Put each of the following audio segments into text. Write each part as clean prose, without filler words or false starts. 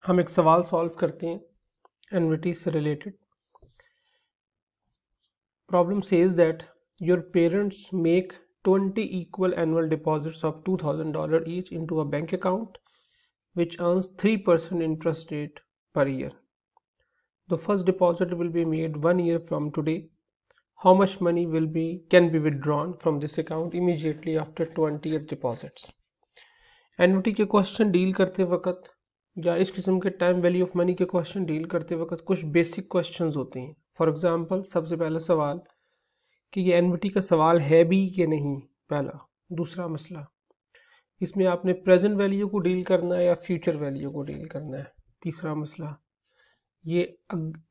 हम एक सवाल सॉल्व करते हैं एनविटी से related. Problem says that your parents make 20 equal annual deposits of $2,000 each into a bank account which earns 3% interest rate per year. The first deposit will be made 1 year from today. How much money can be withdrawn from this account immediately after 20th deposits? एनविटी के question deal करते वक्त या इस किस्म के time value of money के question deal करते वक्त कुछ बेसिक क्वेश्चंस होते हैं। फॉर एग्जांपल सबसे पहला सवाल कि ये एनविटी का सवाल है भी कि नहीं, पहला। दूसरा मसला, इसमें आपने प्रेजेंट वैल्यू को डील करना है या फ्यूचर वैल्यू को डील करना है। तीसरा मसला, ये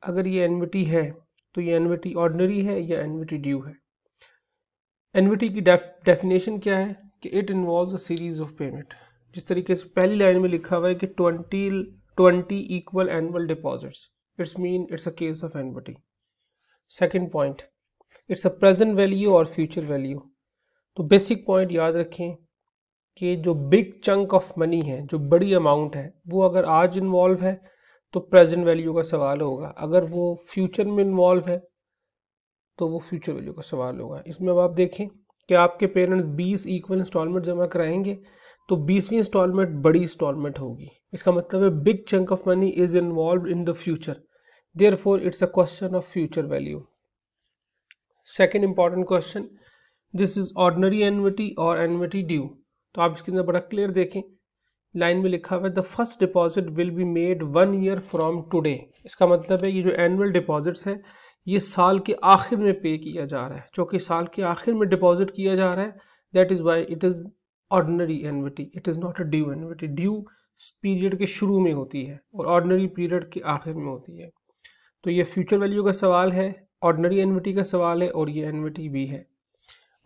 अगर ये एनविटी है तो ये एनविटी ऑर्डिनरी है या एनविटी ड्यू है। एनविटी की डेफिनेशन क्या है कि it involves a series of payment. जिस तरीके से पहली लाइन में लिखा हुआ है कि 20 equal annual deposits, it's a case of एनविटी। Second point, it's a present value और फ्यूचर वैल्यू। तो बेसिक पॉइंट याद रखें कि जो बिग चंक ऑफ मनी है, जो बड़ी अमाउंट है, वो अगर आज इन्वॉल्व है तो प्रेजेंट वैल्यू का सवाल होगा, अगर वो फ्यूचर में इन्वॉल्व है तो वो फ्यूचर वैल्यू का सवाल होगा। इसमें अब आप देखें कि आपके पेरेंट्स 20 इक्वल इंस्टॉलमेंट जमा कराएंगे तो 20वीं इंस्टॉलमेंट बड़ी इंस्टॉलमेंट होगी। इसका मतलब है big chunk of money is involve in the future, therefore it's a question of future value. Second important question, this is ordinary एनविटी और एनविटी ड्यू। तो आप इसके अंदर बड़ा क्लियर देखें, लाइन में लिखा हुआ है the first deposit will be made 1 year from today. इसका मतलब है ये जो एनुअल डिपॉजिट्स है ये साल के आखिर में पे किया जा रहा है, चूँकि साल के आखिर में डिपॉजिट किया जा रहा है, that is why it is ordinary एनविटी, it is not a due एनविटी। Due period के शुरू में होती है और ऑर्डिनरी पीरियड के आखिर में होती है। तो ये फ्यूचर वैल्यू का सवाल है, ऑर्डिनरी एनविटी का सवाल है और ये एनविटी भी है।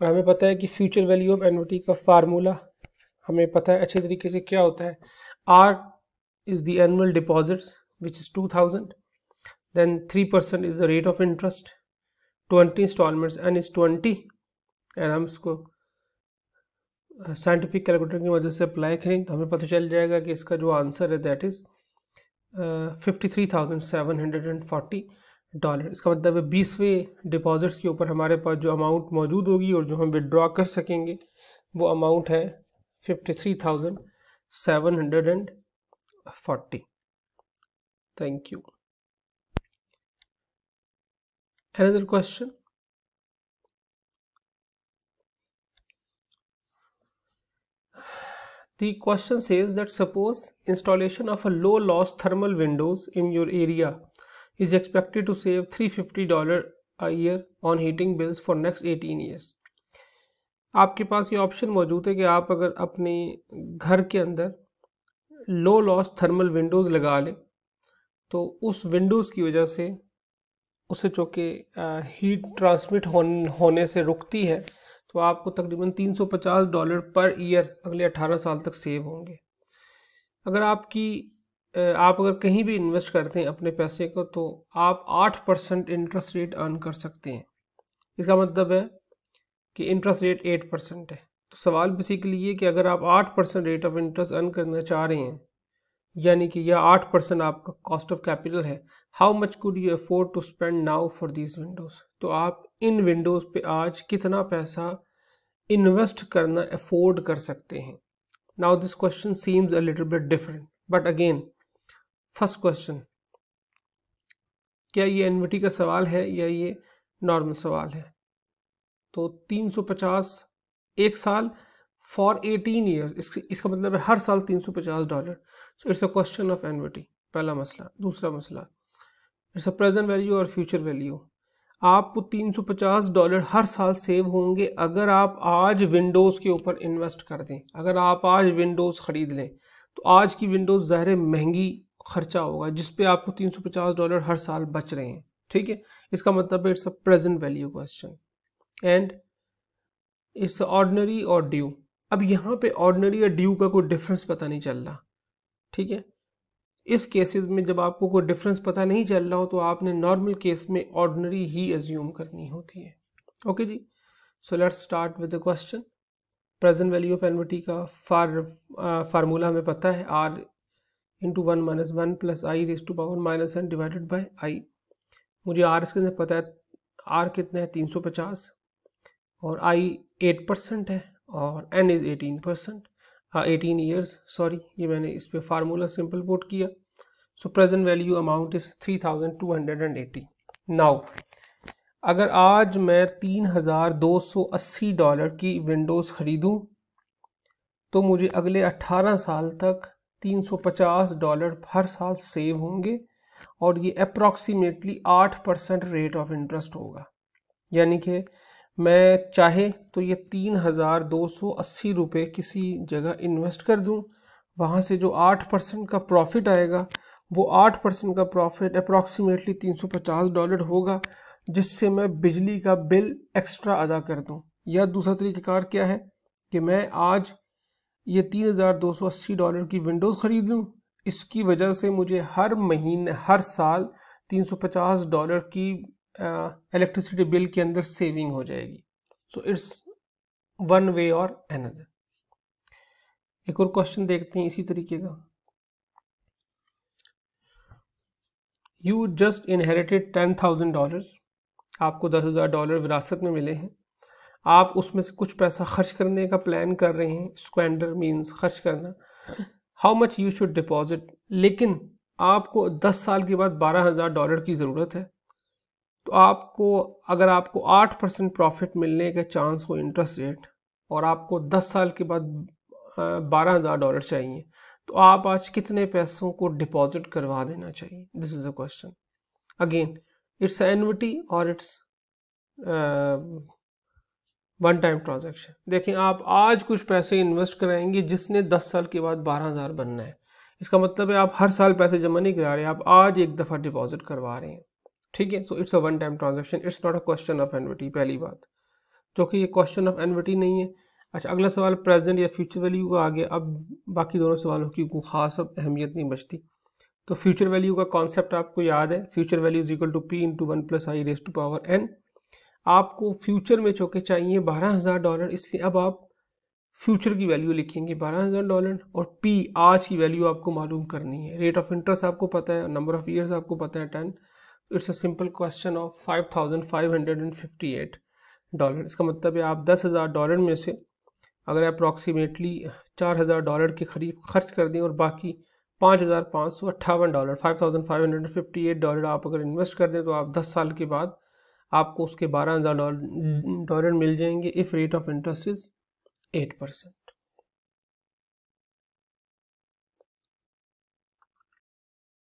और हमें पता है कि फ्यूचर वैल्यू ऑफ एनविटी का फार्मूला हमें पता है अच्छे तरीके से क्या होता है। R is the annual deposits which is 2000, then 3% is the rate of interest, 20 installments n is 20, and हम इसको साइंटिफिक कैलकुलेटर की मदद से अप्लाई करें तो हमें पता चल जाएगा कि इसका जो आंसर है दैट इज़ $53,740। इसका मतलब है 20वें डिपॉजिट्स के ऊपर हमारे पास जो अमाउंट मौजूद होगी और जो हम विड्रॉ कर सकेंगे वो अमाउंट है 53,740। Thank you. Another question. The question says that suppose installation of a low loss thermal windows in your area is expected to save $350 a year on heating bills for next 18 years. आपके पास ये option मौजूद है कि आप अगर अपने घर के अंदर लो लॉस थर्मल विंडोज़ लगा लें तो उस विंडोज़ की वजह से उसे चूँकि हीट ट्रांसमिट होने से रुकती है तो आपको तकरीबन $350 पर ईयर अगले 18 साल तक सेव होंगे। अगर आप अगर कहीं भी इन्वेस्ट करते हैं अपने पैसे को तो आप 8% इंटरेस्ट रेट अर्न कर सकते हैं। इसका मतलब है कि इंटरेस्ट रेट 8% है। तो सवाल बेसिकली ये कि अगर आप 8% रेट ऑफ इंटरेस्ट अर्न करना चाह रहे हैं, यानी कि यह 8% आपका कॉस्ट ऑफ कैपिटल है, how much could you afford to spend now for these windows. तो आप इन विंडोज़ पे आज कितना पैसा इन्वेस्ट करना अफोर्ड कर सकते हैं। Now this question seems a little bit different, but again first question, क्या ये एनविटी का सवाल है या ये नॉर्मल सवाल है। तो 350 एक साल फॉर 18 ईयर्स, इसका मतलब है हर साल $350। So it's a question of एनविटी, पहला मसला। दूसरा मसला, इट्स अ प्रेजेंट वैल्यू और फ्यूचर वैल्यू। आपको $350 हर साल सेव होंगे अगर आप आज विंडोज़ के ऊपर इन्वेस्ट कर दें। अगर आप आज विंडोज़ ख़रीद लें तो आज की विंडोज़ ज़ाहिर महंगी खर्चा होगा जिस पे आपको $350 हर साल बच रहे हैं, ठीक है। इसका मतलब है it's a present value question and it's ordinary और ड्यू। अब यहाँ पे ऑर्डिनरी और ड्यू का कोई डिफरेंस पता नहीं चल रहा, ठीक है। इस केसेस में जब आपको कोई डिफरेंस पता नहीं चल रहा हो तो आपने नॉर्मल केस में ऑर्डिनरी ही एज्यूम करनी होती है। ओके जी, so let's start with the question. Present value of annuity का फार्मूला हमें पता है, R into 1 minus 1 plus I raise to power minus n divided by I. मुझे आर इसके अंदर पता है, आर कितना है 350 और आई 8% है और n इज़ 18%, 18 ईयर्स सॉरी, ये मैंने इस पर फार्मूला सिंपल पुट किया। सो present value amount is 3280। Now अगर आज मैं $3280 की विंडोज़ ख़रीदूँ तो मुझे अगले 18 साल तक $350 हर साल सेव होंगे और ये अप्रॉक्सीमेटली 8% रेट ऑफ इंटरेस्ट होगा। यानी कि मैं चाहे तो ये 3280 रुपये किसी जगह इन्वेस्ट कर दूं, वहाँ से जो 8% का प्रॉफिट आएगा वो 8% का प्रॉफिट अप्रॉक्सीमेटली $350 होगा, जिससे मैं बिजली का बिल एक्स्ट्रा अदा कर दूं। या दूसरा तरीक़ाकार क्या है कि मैं आज ये $3280 की विंडोज़ ख़रीद लूँ, इसकी वजह से मुझे हर महीने हर साल $350 की इलेक्ट्रिसिटी बिल के अंदर सेविंग हो जाएगी। सो इट्स वन वे और अनदर। एक और क्वेश्चन देखते हैं इसी तरीके का। यू जस्ट इनहेरिटेड $10,000, आपको $10,000 विरासत में मिले हैं। आप उसमें से कुछ पैसा खर्च करने का प्लान कर रहे हैं, स्क्वेंडर मीन्स खर्च करना। How much you should deposit, लेकिन आपको 10 साल के बाद $12,000 की ज़रूरत है। तो आपको अगर आपको 8% प्रॉफिट मिलने का चांस हो इंटरेस्ट रेट और आपको 10 साल के बाद $12,000 चाहिए, तो आप आज कितने पैसों को डिपॉजिट करवा देना चाहिए? This is a question. Again it's annuity और इट्स वन टाइम ट्रांजैक्शन। देखें, आप आज कुछ पैसे इन्वेस्ट कराएंगे जिसने 10 साल के बाद 12,000 बनना है। इसका मतलब है आप हर साल पैसे जमा नहीं करा रहे, आप आज एक दफ़ा डिपॉजिट करवा रहे हैं। ठीक है, so it's a one time transaction, it's not a question of annuity. पहली बात, क्योंकि ये क्वेश्चन ऑफ एन्युटी नहीं है। अच्छा, अगला सवाल प्रेजेंट या फ्यूचर वैल्यू का आ गया। अब बाकी दोनों सवालों की कोई ख़ास अहमियत नहीं बचती। तो फ्यूचर वैल्यू का कॉन्सेप्ट आपको याद है, future value is equal to P into 1 plus I raise to power n। आपको फ्यूचर में चौके चाहिए $12,000, इसलिए अब आप फ्यूचर की वैल्यू लिखेंगे $12,000 और P आज की वैल्यू आपको मालूम करनी है। रेट ऑफ इंटरेस्ट आपको पता है, नंबर ऑफ ईयर्स आपको पता है 10। It's a simple question of $5,558। इसका मतलब है आप $10,000 में से अगर अप्रॉक्सीमेटली $4,000 के करीब खर्च कर दें और बाकी $5,558 $5,558 आप अगर इन्वेस्ट कर दें, तो आप 10 साल के बाद आपको उसके $12,000 मिल जाएंगे if rate of interest is 8%।